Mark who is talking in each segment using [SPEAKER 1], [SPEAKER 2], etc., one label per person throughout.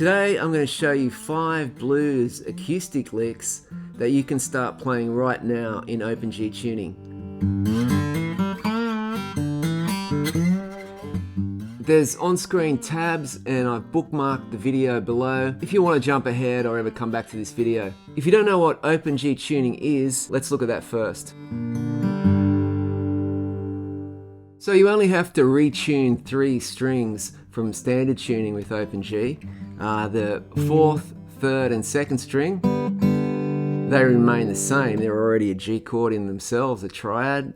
[SPEAKER 1] Today I'm going to show you 5 blues acoustic licks that you can start playing right now in open G tuning. There's on-screen tabs and I've bookmarked the video below if you want to jump ahead or ever come back to this video. If you don't know what open G tuning is, let's look at that first. So you only have to retune 3 strings from standard tuning with open G. The 4th, 3rd and 2nd string, they remain the same. They're already a G chord in themselves, a triad.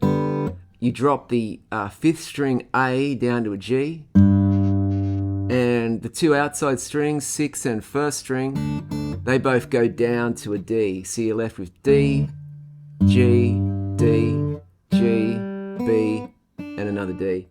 [SPEAKER 1] You drop the 5th string A down to a G, and the 2 outside strings, 6th and 1st string, they both go down to a D. So you're left with D, G, D, G, B, and another D.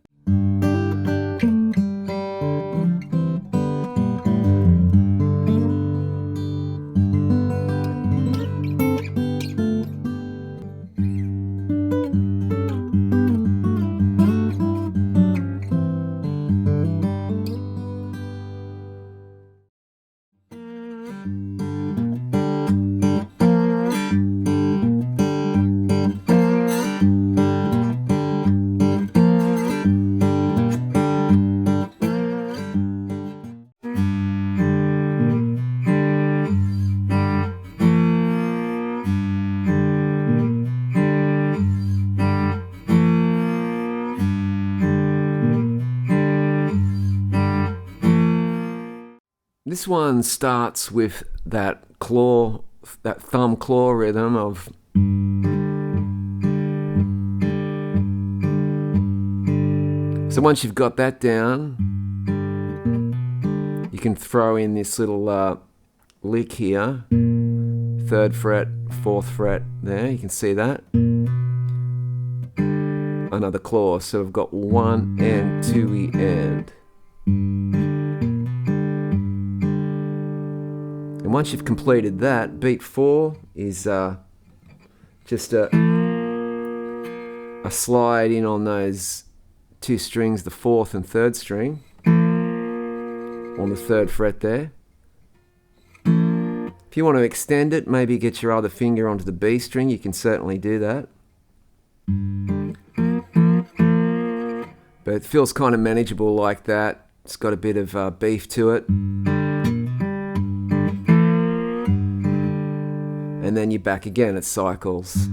[SPEAKER 1] This one starts with that thumb claw rhythm of so once you've got that down, you can throw in this little lick here, 3rd fret, 4th fret there, you can see that. Another claw, so we've got 1 and 2 and. And once you've completed that, beat 4 is just a slide in on those 2 strings, the 4th and 3rd string, on the 3rd fret there. If you want to extend it, maybe get your other finger onto the B string, you can certainly do that. But it feels kind of manageable like that. It's got a bit of beef to it. And then you're back again, it cycles.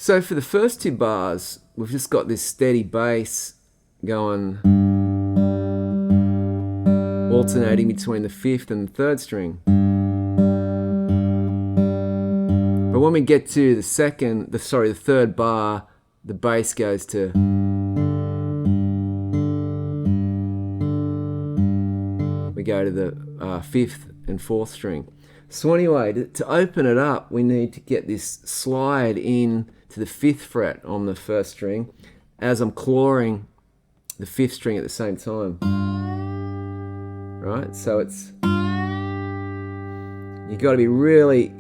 [SPEAKER 1] So for the first 2 bars, we've just got this steady bass going, alternating between the 5th and the 3rd string. But when we get to the 3rd bar, the bass goes to, we go to the 5th and 4th string. So anyway, to open it up, we need to get this slide in to the 5th fret on the 1st string as I'm clawing the 5th string at the same time. Right, so you've got to be really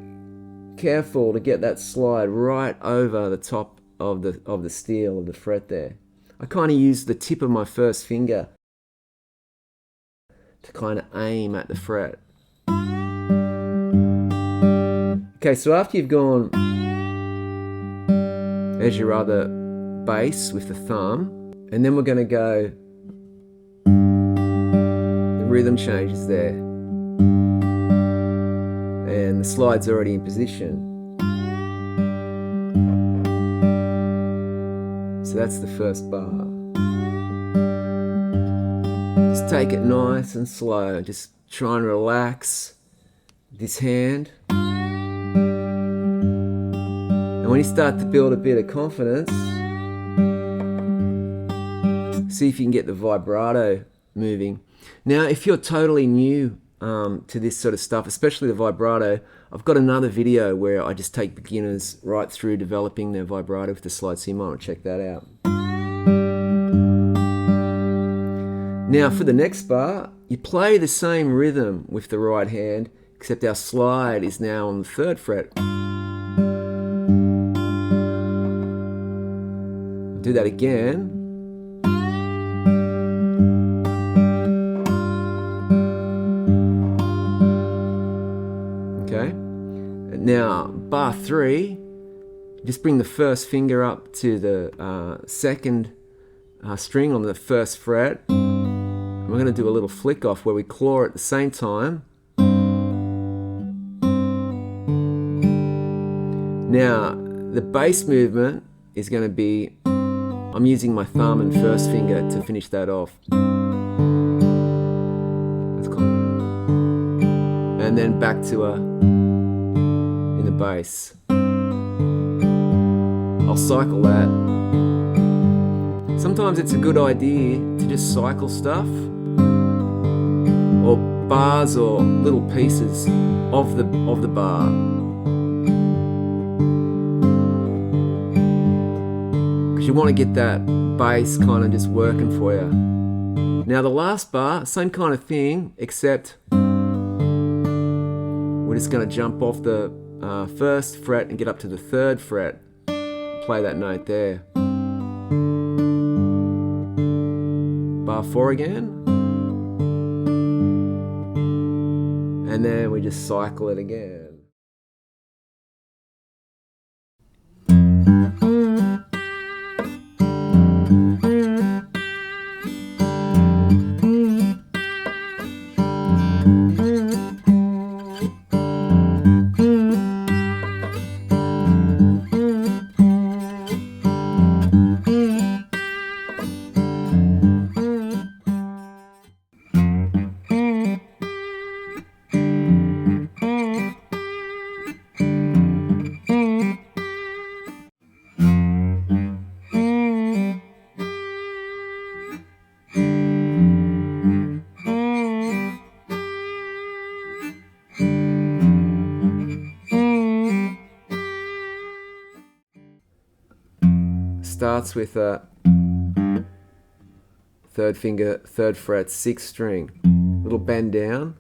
[SPEAKER 1] careful to get that slide right over the top of the steel of the fret there. I kind of use the tip of my 1st finger to kind of aim at the fret. Okay, so after you've gone as your other bass with the thumb, And then we're going to go, the rhythm changes there. And the slide's already in position. So that's the first bar. Just take it nice and slow. Just try and relax this hand. And when you start to build a bit of confidence, see if you can get the vibrato moving. Now, if you're totally new to this sort of stuff, especially the vibrato, I've got another video where I just take beginners right through developing their vibrato with the slide, so you might want to check that out. Now for the next bar, you play the same rhythm with the right hand, except our slide is now on the 3rd fret. I'll do that again. Now, bar 3, just bring the first finger up to the 2nd string on the 1st fret. And we're going to do a little flick off where we claw at the same time. Now, the bass movement is going to be, I'm using my thumb and 1st finger to finish that off. That's cool. And then back to a bass. I'll cycle that. Sometimes it's a good idea to just cycle stuff, or bars or little pieces of the bar. Because you want to get that bass kind of just working for you. Now the last bar, same kind of thing, except we're just going to jump off the 1st fret and get up to the 3rd fret. Play that note there. Bar 4 again. And then we just cycle it again. Starts with a 3rd finger, 3rd fret, 6th string. Little bend down.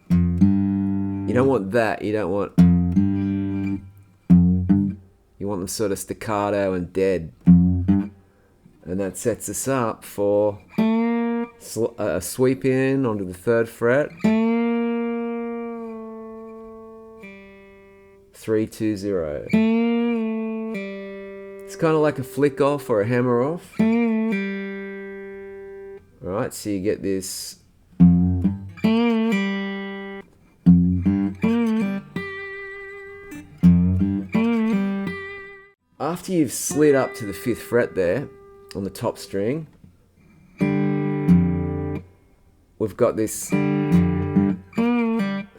[SPEAKER 1] You don't want that. You want them sort of staccato and dead. And that sets us up for a sweep in onto the 3rd fret. 3, 2, 0. It's kind of like a flick off or a hammer off. Alright, so you get this. After you've slid up to the 5th fret there, on the top string, we've got this.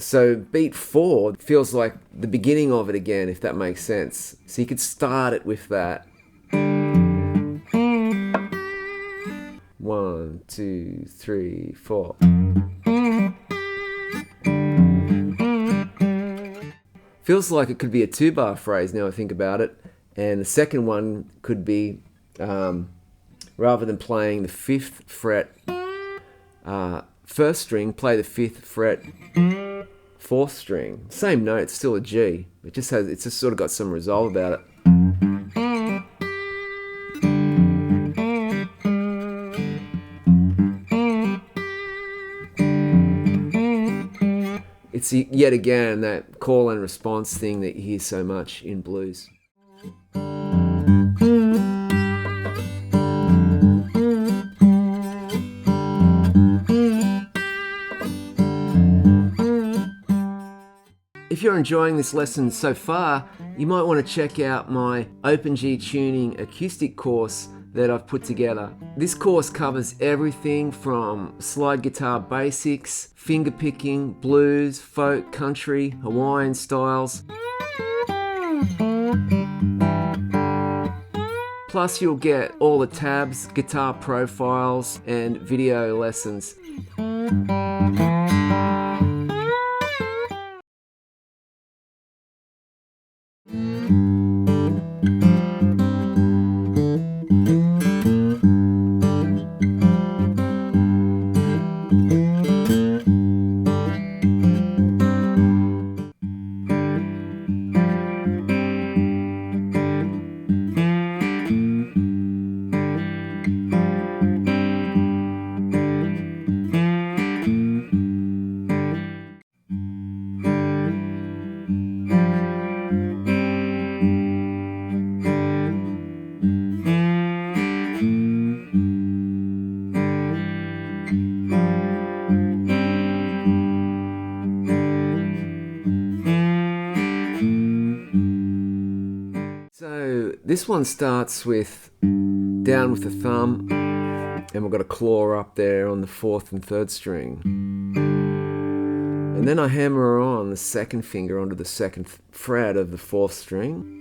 [SPEAKER 1] So beat 4 feels like the beginning of it again, if that makes sense. So you could start it with that. 1, 2, 3, 4. Feels like it could be a 2-bar phrase now I think about it. And the second one could be, rather than playing the 5th fret 1st string, play the 5th fret 4th string. Same note, still a G. It's just sort of got some resolve about it. It's yet again that call and response thing that you hear so much in blues. If you're enjoying this lesson so far, you might want to check out my Open G Tuning acoustic course that I've put together. This course covers everything from slide guitar basics, finger picking, blues, folk, country, Hawaiian styles. Plus you'll get all the tabs, guitar profiles, and video lessons. So this one starts with down with the thumb, and we've got a claw up there on the 4th and 3rd string. And then I hammer on the 2nd finger onto the 2nd fret of the 4th string.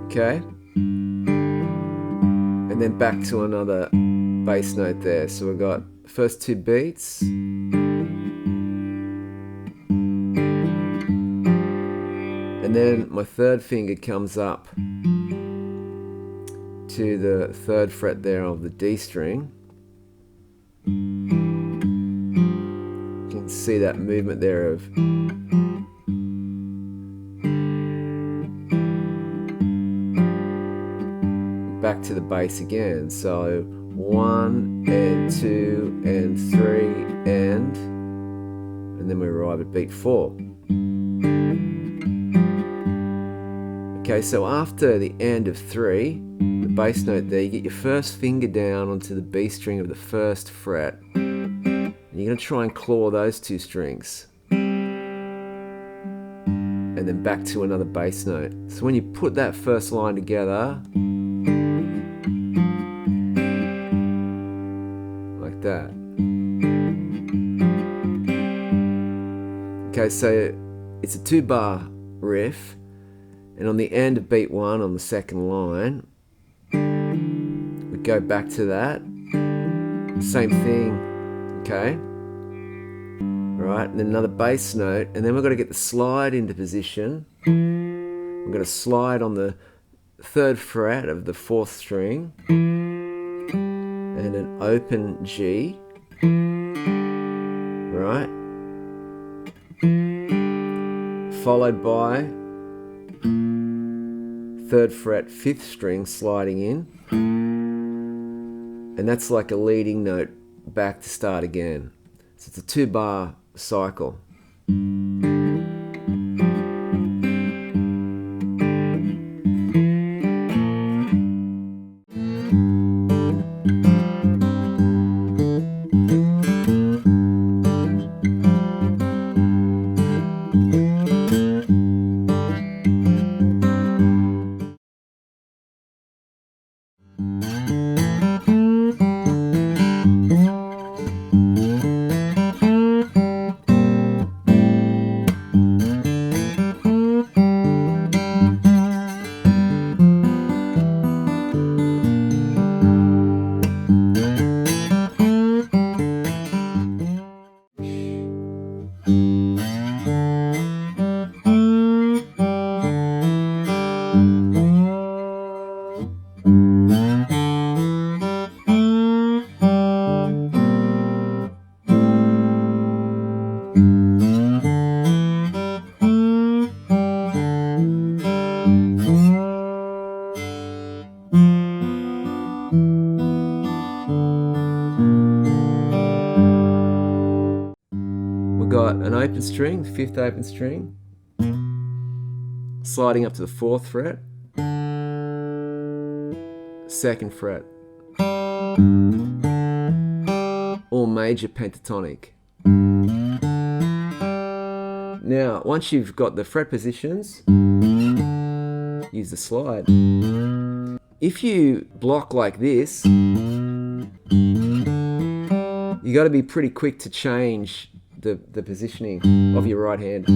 [SPEAKER 1] Okay? And then back to another bass note there. So we've got the first 2 beats. And then my 3rd finger comes up to the 3rd fret there of the D string. You can see that movement there of back to the bass again. So 1 and 2 and 3 and then we arrive at beat 4. Okay, so after the end of 3, the bass note there, you get your first finger down onto the B string of the 1st fret. And you're going to try and claw those 2 strings. And then back to another bass note. So when you put that first line together, like that. Okay, so it's a 2-bar riff. And on the end of beat 1 on the 2nd line, we go back to that. Same thing, okay? Right, and then another bass note, and then we've got to get the slide into position. We're going to slide on the 3rd fret of the 4th string, and an open G, right? Followed by 3rd fret, 5th string sliding in, and that's like a leading note back to start again. So it's a 2-bar cycle. Got an open string, the 5th open string, sliding up to the 4th fret, 2nd fret, all major pentatonic. Now, once you've got the fret positions, use the slide. If you block like this, you got to be pretty quick to change the positioning of your right hand.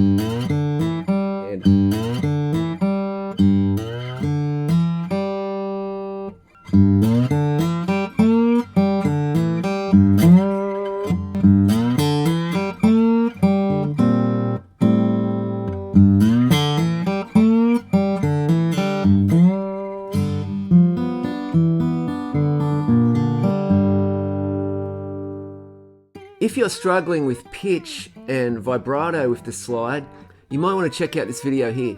[SPEAKER 1] If you're struggling with pitch and vibrato with the slide, you might want to check out this video here.